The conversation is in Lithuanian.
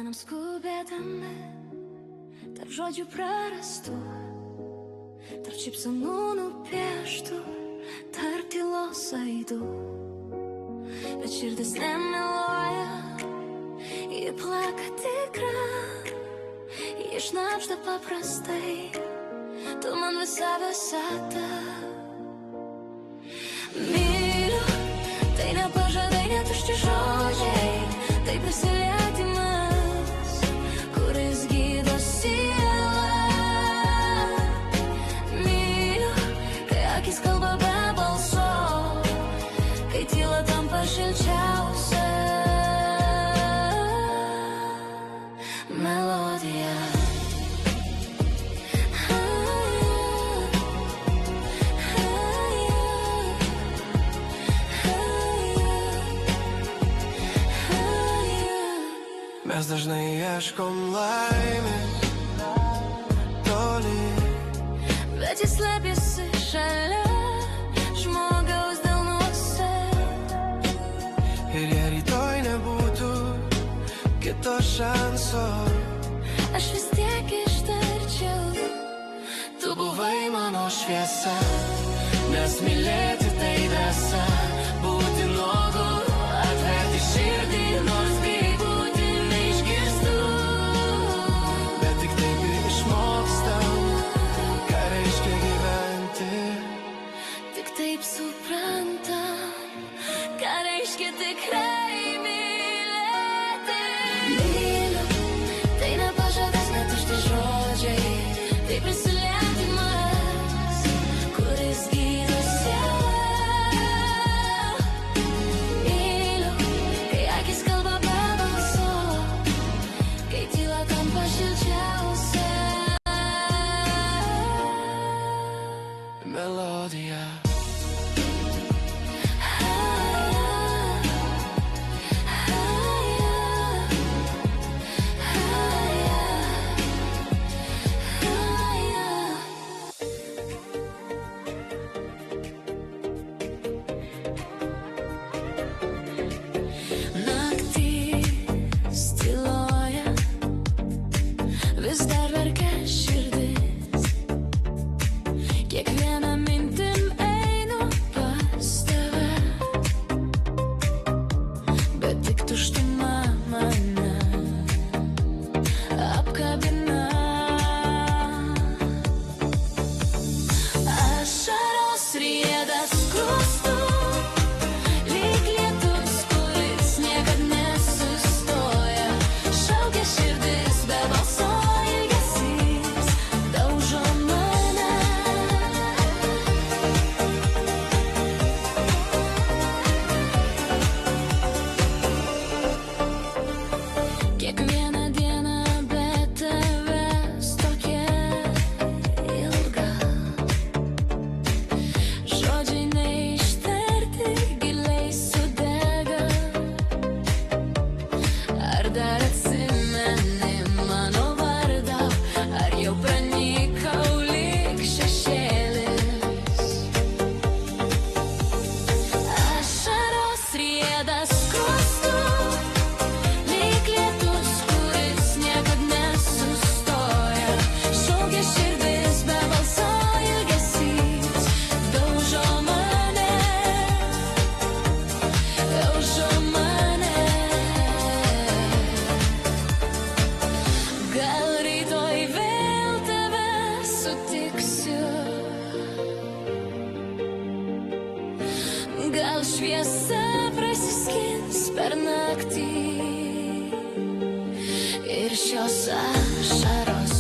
dienom skubėdami, tarp žodžių prarastų, tarp šypsenų nupieštų, tarp tylos aidų. Bet širdis nemiluoja, ji plaka tikra, ji šnabžda paprastai, tu man visa visata. Myliu, tai ne pažadai, ne tušti žodžiai, tai prisilietimas, kuris gydo sielą. Myliu, kai akis kalba be balso, kai tyla tampa šilčiausia melodija. Mes dažnai ieškom laimės toli, bet jis slepiasi šalia žmogaus delnuose. ir jei rytoj nebūtų kito šanso, Aš vis tiek ištarčiau, tu buvai mano šviesa, nes mylėti tai drąsa, būti nuogu, atverti širdį, nors bijai būti neišgirstu. Bet tik taip ir išmokstam, ką reiškia gyventi. tik taip suprantam, ką reiškia tikrai mylėti. Myliu, tai ne pažadas, ne tušti žodžiai, tai prisilietimas, kuris gydo sielą. Myliu, kai akis kalba be balso, kai tyla tampa šilčiausia Melodija. Naktis tyloja, vis dar verkia širdis, kiekvieną mintim einu pas tave, bet tik tuštuma mane apkabina. Ašaros rieda skrustu, lyg lietus, kuris niekad nesustoja. Šaukia širdis be balso, ilgesys daužo mane. Kiekvieną dieną be tavęs tokia ilga, žodžiai neištarti giliai sudega. Ar dar atsimeni mano vardą, ar jau pranykau lyg šešėlis? Ašaros rieda skrustu, lyg lietus, kuris niekad nesustoja. Šaukia širdis be balso, ilgesys daužo mane, daužo mane. Gal rytoj vėl tave sutiksiu, gal šviesa prasiskins per naktį ir šios ašaros